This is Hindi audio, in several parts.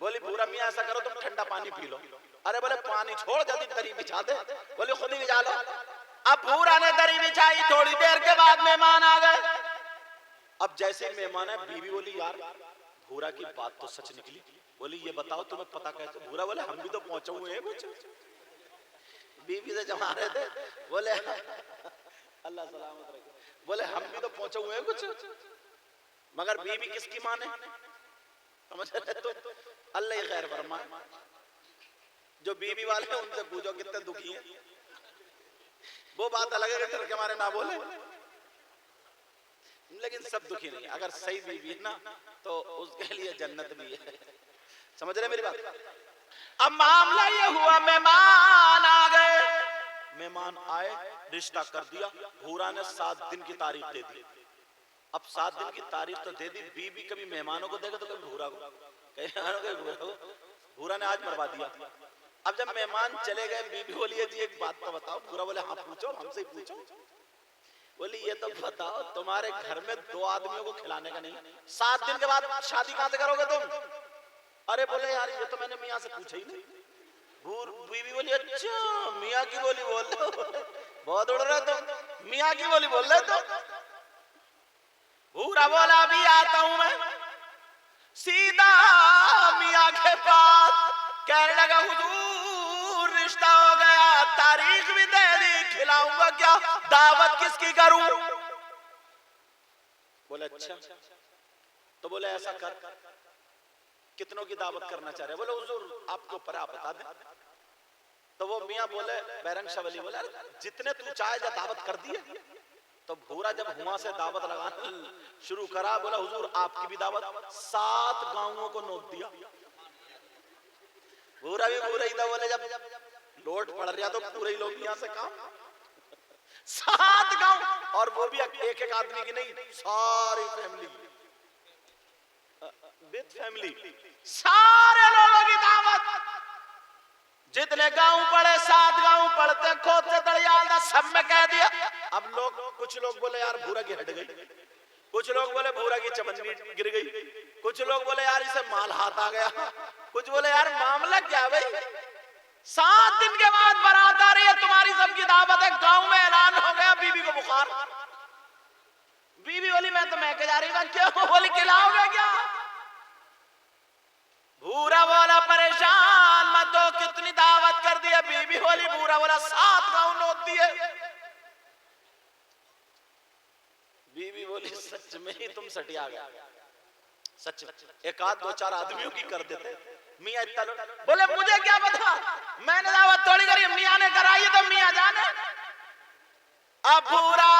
बोली भूरा मियाँ ऐसा करो तुम ठंडा पानी पी लो। अरे बोले पानी छोड़, जल्दी दरी बिछा दे। बोले खुद ही बिछा लो। अब भूरा ने दरी बिछाई, थोड़ी देर के बाद मेहमान आ गए। अब जैसे मेहमान है, बीवी बोली यार भूरा की बात तो सच निकली। बोली ये बताओ तुम्हें पता कैसे? भूरा बोले हम भी तो पहुंचे हुए हैं कुछ। बीवी से जमा रहे थे, बोले अल्लाह सलामत रखे, बोले हम भी तो पहुंचे हुए हैं कुछ, मगर बीवी किसकी माने? समझ रहे तो? अल्लाह ही खैर फरमाए। जो बीवी वाले हैं उनसे पूछो कितने दुखी हैं। वो बात अलग है, डर के मारे ना बोले, लेकिन सब दुखी नहीं। अगर सही बीवी है ना तो उसके लिए जन्नत भी है। समझ रहे मेरी बात? अब मामला ये हुआ, मेहमान आ गए। मेहमान आए, रिश्ता कर दिया। भूरा ने 7 दिन की तारीख दे दी। अब 7 दिन की तारीख तो दे दी, बीवी कभी मेहमानों को देगा तो कभी भूरा को, भूरा ने आज मरवा दिया। अब जब मेहमान चले गए, बीवी बोली जी एक बात तो बताओ। भूरा बोले हाँ पूछो, हमसे ही पूछो। बोली ये तो बताओ तुम्हारे घर में 2 आदमियों को खिलाने का नहीं, 7 दिन के बाद शादी कहां से करोगे तुम? अरे बोले यार ये तो मैंने मियाँ से पूछा ही नहीं। बीवी बोली अच्छा मियाँ की बोली बोल रहे हो, बहुत उड़ रहे तुम, मियाँ की बोली बोल रहे तुम। भूरा बोला अभी आता हूं मैं। सीधा मियाँ के पास, कहने लगा हुजूर रिश्ता हो गया, तारीख भी दे दी, खिलाऊंगा क्या, दावत किसकी करूं? बोले अच्छा। तो बोले ऐसा कर, कितनों की दावत करना चाह रहे? बोले हुजूर आपके ऊपर, आप बता दें। तो वो मियाँ बोले बैरंग शाह वली बोले जितने तू चाहे जा दावत कर दिए। तो भूरा जब हुआ से दावत लगाना शुरू करा, बोला हुजूर आपकी भी दावत। 7 गांवों को नोट दिया। भूरा भी पूरा ही था, बोले जब लोट पड़ रहा तो पूरे ही लोग यहाँ से काम। 7 गांव, और वो भी एक एक आदमी की नहीं, सारी फैमिली, विद फैमिली, सारे लोगों की दावत। जितने गांव पड़े, 7 गांव पड़ते, खोदते दड़ियाल सब में कह दिया। अब लोग, कुछ लोग बोले यार भूरा की हट गई, कुछ लोग बोले भूरा की चमन्नी गिर गई, कुछ लोग बोले यार इसे माल हाथ आ गया, कुछ बोले यार मामला क्या भाई। 7 दिन के बाद बारात आ रही है, तुम्हारी सबकी दावत है, गांव में ऐलान हो गया, बीवी को बुखार। बीवी बोली मैं तो महके जा रही हूँ। क्यों? बोली खिलाओगे क्या? भूरा बोला परेशान मत हो, कितनी दावत कर दी है? बीवी बोली, भूरा बोला 7 गांव नोट दिए। बीवी बोली सच में ही तुम सटिया गया, सच में। एक आध 2-4 आदमियों की कर देते मियाँ इतना। बोले मुझे क्या पता, मैंने दावत थोड़ी करी, मियाँ ने कराई है तो मियाँ जाने। अब भूरा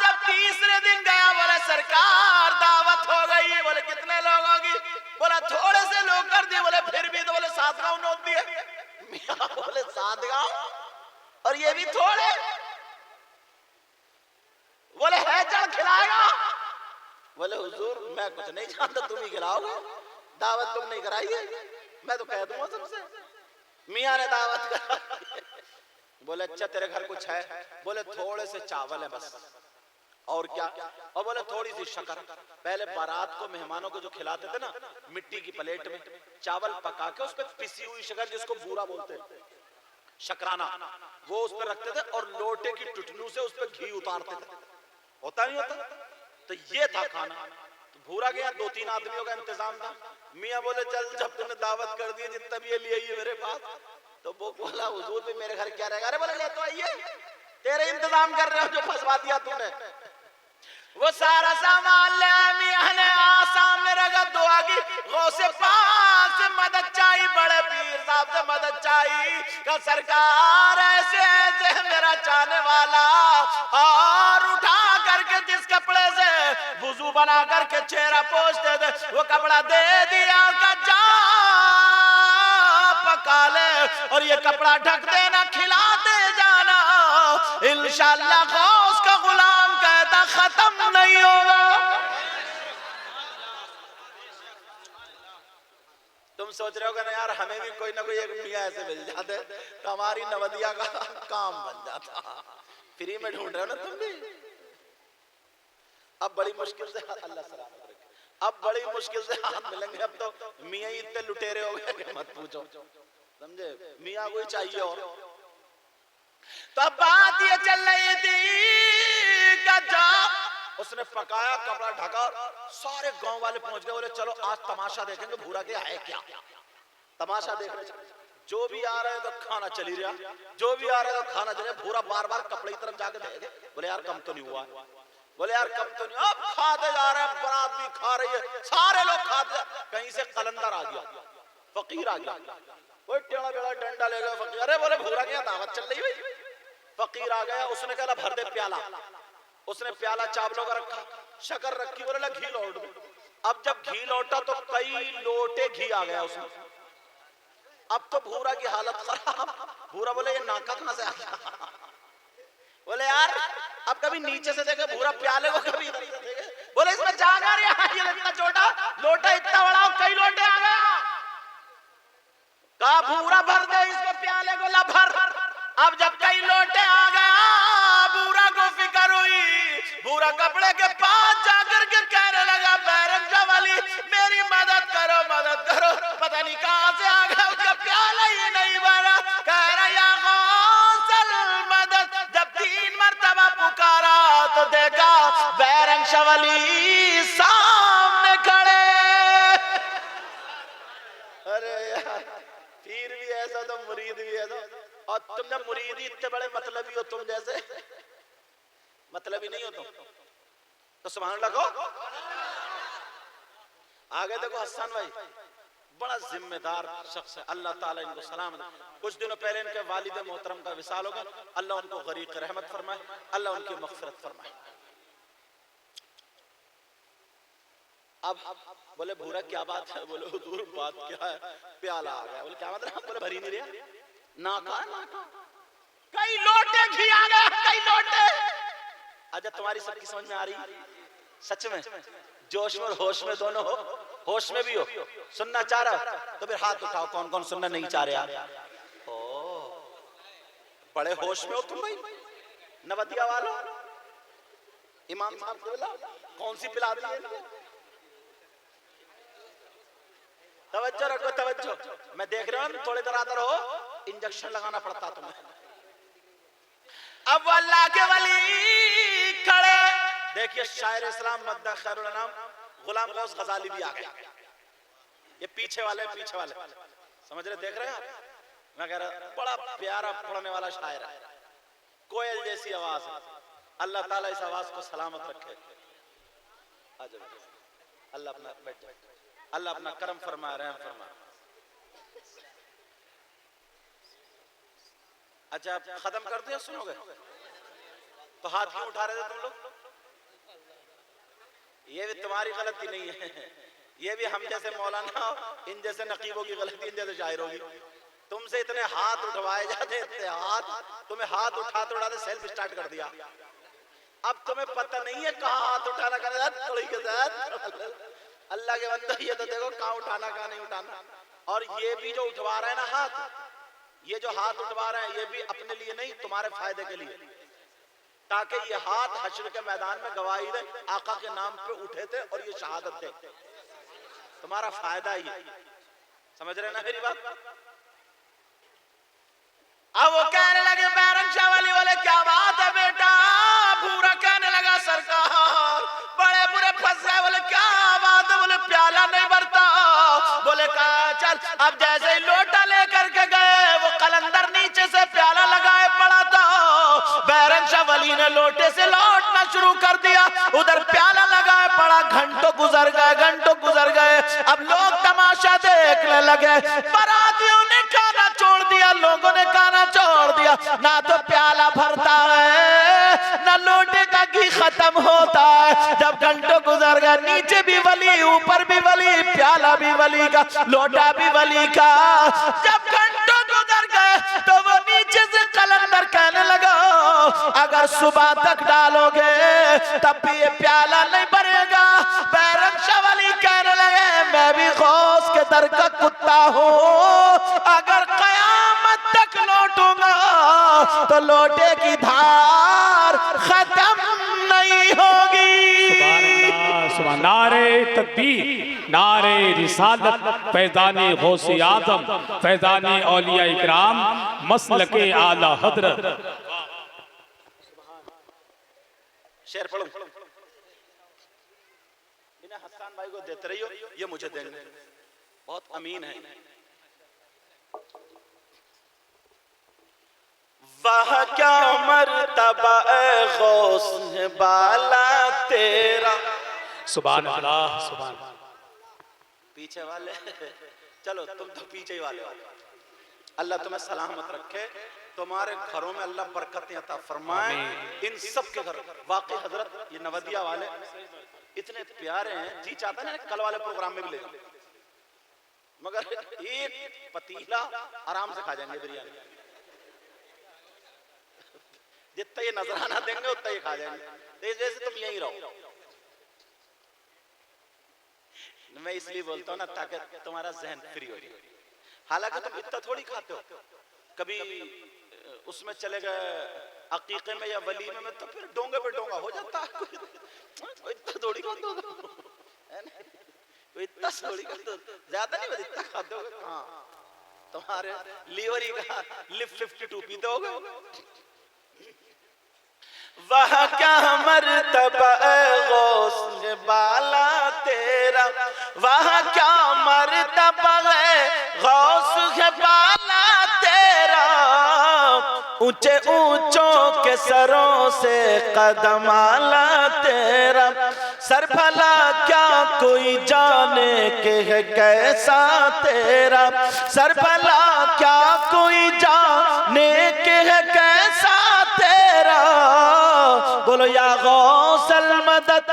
जब तीसरे दिन गया, बोले सरकार दावत हो गई है। बोले कितने लोग होगी? बोला थोड़े से लोग कर दिए। बोले फिर भी? तो बोले 7 गांव नोट दिए। मियाँ बोले 7 गांव और ये भी थोड़े? बोले है चढ़ खिलाएगा? बोले हुजूर मैं कुछ नहीं जानता, तुम ही खिलाओगे, दावत तुम नहीं कराई है, मैं तो कह दूंगा सबसे। मियाँ ने दावत कराई। बोले अच्छा तेरे घर कुछ है? बोले थोड़े से चावल है बस, और क्या? और बोले थोड़ी सी शक्कर। पहले बारात को मेहमानों को जो खिलाते थे ना, मिट्टी की प्लेट में चावल पका के उस पर पिसी हुई शक्कर, जिसको बूरा बोलते हैं, शकराना, वो उस पर रखते थे और लोटे की टुटनू से उस पर घी उतारते थे। होता नहीं होता? तो ये था खाना। तो भूरा के यहाँ 2-3 आदमियों का इंतजाम था। मियाँ बोले चल जब तूने दावत कर दी जितना भी ये लिए ही मेरे पास। तो वो बोला हुजूर भी मेरे घर क्या रहेगा? अरे बोले ले तो आइए, तेरे इंतजाम कर रहे हो जो फंसवा दिया तूने। वो सारा सामान ले आया, मियाँ ने सामने रखा, दुआ की, गौसे पाक से मदद चाहिए, बड़े पीर साहब से मदद चाहिए कि सरकार ऐसे ऐसे मेरा चाहने वाला, और उठा करके जिस कपड़े से वुजू बना करके चेहरा पोंछते थे वो कपड़ा दे दिया का जा पका ले, और ये कपड़ा ढक देना, खिलाते जाना, इंशाअल्लाह गौस का गुलाम कहता खत्म नहीं होगा। तुम सोच रहे हो ना यार हमें भी कोई ना कोई एक मियाँ ऐसे मिल जाते तो हमारी नवदिया का काम बन जाता। फ्री में ढूंढ रहे हो ना तुम भी। अब बड़ी मुश्किल से, अल्लाह सलामत रखे, अब बड़ी मुश्किल से हाथ मिलेंगे। अब तो मियाँ ही इतने लुटेरे हो गए कि मत पूछो, समझे? मियाँ को ही चाहिए। और तो अब बात ये चल रही थी कि जब उसने पकाया, कपड़ा ढका, सारे गांव वाले पहुंच गए। बोले चलो आज तमाशा देखेंगे, भूरा के है क्या। तमाशा देखने जो भी आ रहे तो खाना चली रहा, जो भी आ रहा तो खाना चले। भूरा बार बार कपड़े की तरफ जाके देखे, बोले यार कम तो नहीं हुआ, बोले यार कम तो नहीं। अब खाते जा रहे हैं, बारात भी खा रही है, सारे लोग खाते। कहीं से कलंदर आ गया, फकीर आ गया, कोई टेढ़ा बेड़ा डंडा ले गया फकीर। अरे बोले भूरा की दावत चल रही है। फकीर आ गया, उसने कहा भर दे प्याला। उसने प्याला चावलों का रखा, शक्कर रखी, बोले घी लौट दो। अब जब घी लौटा तो कई लोटे घी आ गया उसमें। अब तो भूरा की हालत खराब। भूरा बोले ये नाका कहां से आ गया। बोले यार अब कभी नीचे से देखे भूरा प्याले को, कभी इधर से देखे। बोले इसमें जागा रहा है, ये इतना छोटा लोटा इतना बड़ा, कई लोटे आ गया। कहा भूरा भर दे इसको प्याले को, ला भर। अब जब कई लोटे आ गया, भूरा को फिक्र हुई। भूरा कपड़े के पास जाकर के कहने लगा बैरंग वाली मेरी मदद करो, मदद करो। पता नहीं कहां से आ गया, उसका प्याला ही नहीं भरा। कह रहा या गौसल मदद। जब 3 मरतबा पुकारा तो देखा बैरंग शवली सामने खड़े। अरे यार पीर भी ऐसा तो मुरीद भी ऐसा। और तुम जब मुरीद ही इतने बड़े मतलबी हो, तुम जैसे मतलबी नहीं हो तुम तो सुभान अल्लाह कहो। आगे देखो हसन भाई बड़ा जिम्मेदार शख्स है, अल्लाह ताला इनको सलाम दे। कुछ दिनों पहले इनके वालिद मोहतरम का विसाल हो गया, अल्लाह उनको गरीक रहमत फरमाए, अल्लाह उनकी मग़फ़िरत फरमाए। अब बोले भूरा क्या बात है। बोले हुजूर बात क्या है, प्याला आ गया। बोले क्या मतलब। बोले भरी नहीं रहा, नाका नाका, कई लोटे घी आ गए, कई लोटे। अच्छा तुम्हारी सबकी समझ में आ रही सच में, जोश में और होश में दोनों हो। होश में भी हो, सुनना चाह रहा तो फिर हाथ उठाओ, कौन कौन सुनना नहीं चाह रहे। ओ बड़े होश में हो तुम भाई। नवतिया वालों इमाम साहब कौन सी पिला दी है। तवज्जो रखो तवज्जो, मैं देख रहा हूँ थोड़ी देर आदर हो, इंजेक्शन लगाना पड़ता तुम्हें। अब अल्लाह के वली खड़े। देखिए शायर इस्लाम मद्दा खैरुल अनाम गुलाम गौस गजाली भी आ गया। ये पीछे वाले समझ रहे, देख रहे हैं आप। मैं कह रहा बड़ा प्यारा पढ़ने वाला शायर है, कोयल जैसी आवाज है। अल्लाह ताला इस आवाज को सलामत रखे। अल्लाह अपना बैठ जाए, अल्लाह अपना करम फरमा, रहम फरमा। अच्छा खत्म कर दिया, सुनोगे तो हाथ क्यों उठा रहे थे तुम लोग। ये भी तुम्हारी गलती नहीं है, ये भी हम जैसे मौलाना इन जैसे नकीबों की गलती, इन जैसे शायरों की। तुमसे इतने हाथ उठवाए जाते, इतने हाथ, तुम्हें हाथ उठाते उठाते सेल्फ स्टार्ट कर दिया। अब तुम्हें पता नहीं है कहाँ हाथ उठाना के साथ। अल्लाह के बंदे ये तो देखो कहाँ उठाना कहाँ नहीं उठाना। और ये भी जो उठवा रहे हैं ना हाथ, ये जो हाथ उठवा रहे हैं ये भी अपने लिए नहीं, तुम्हारे फायदे के लिए, ताकि ये हाथ हश्र के मैदान में गवाही दे आका के नाम पे उठे थे और ये शहादत दे, तुम्हारा फायदा ही। समझ रहे ना मेरी बात। अब वो कहने लगे बैरंग शाह वाली बोले क्या बात है बेटा। भूरा कहने लगा सरकार बड़े बुरे फंस गए। बोले क्या बात है। बोले प्याला नहीं भरता। बोले कहा चल। अब जैसे ही लोटा लेकर के गए, वो कलंदर नीचे से प्याला लगाए पड़ा था। बैरंग शाह वली ने लोटे से लौटना शुरू कर दिया, उधर प्याला लगाए पड़ा। घंटों गुजर गए, घंटों गुजर गए। अब लोग तमाशा देखने लगे। बारातियों ने खाना छोड़ दिया, लोगों ने खाना छोड़ दिया। ना तो प्याला भरता है, ना लोटे का घी खत्म होता है। जब घंटों गुजर गए, नीचे भी वली, ऊपर भी वली, प्याला भी वली का, लोटा भी वली का। जब घंटों गुजर गए तो वो नीचे से कलंदर कहने लगा अगर सुबह तक डालोगे तब भी ये प्याला नहीं भरेगा। बैरंग शाह वली कहने लगे मैं भी गौस के दर का कुत्ता हूँ, अगर कयामत तक लौटूंगा तो लोटे की धार खत्म नहीं होगी। सुभान अल्लाह, सुभान नारे तकबीर, नारे रिसालत, फैज़ाने गौसे आज़म, फैज़ाने औलिया इकराम, मसलके आला हज़रत। शेर पढ़ो, इन्हें हसन भाई को देते रहियो, ये मुझे देंगे, बहुत अमीन है। वाह क्या मर्तबा गौस बाला तेरा। सुभान अल्लाह, सुभान। पीछे वाले चलो तुम तो पीछे ही वाले हो। अल्लाह तुम्हें सलामत रखे, तुम्हारे घरों में अल्लाह बरकतें अता फरमाए, इन सब के घर। वाकई हजरत ये नवदिया वाले इतने प्यारे हैं, जी चाहता है ना कल वाले प्रोग्राम में भी ले जाओ, मगर एक पतीला आराम से खा जाएंगे बिरयानी, जितना ये नजराना देंगे उतना ये खा जाएंगे। जैसे तुम यहीं रहो, मैं इसलिए बोलता हूँ ना ताकि तुम्हारा जहन फ्री हो जाए। हालांकि तुम इतना थोड़ी खाते हो, कभी उसमें चले गए अकीके में या वलीमे में तो फिर डोंगे पे डोंगा हो जाता है। इतना थोड़ी खाते हो, इतना थोड़ी खाते हो, ज्यादा नहीं बस इतना खाते हो। हाँ, तुम्हारे लीवर ही का लिफ्ट 52 पीते होगे। वह क्या मर्तबा गौस बाला तेरा, वह क्या मर्तबा गौस बाला तेरा, ऊंचे ऊंचों के सरों से कदम आला तेरा। सर भला क्या कोई जाने के है कैसा तेरा, सर भला क्या कोई जाने के है कैसा तेरा। बोलो या गौसल मदद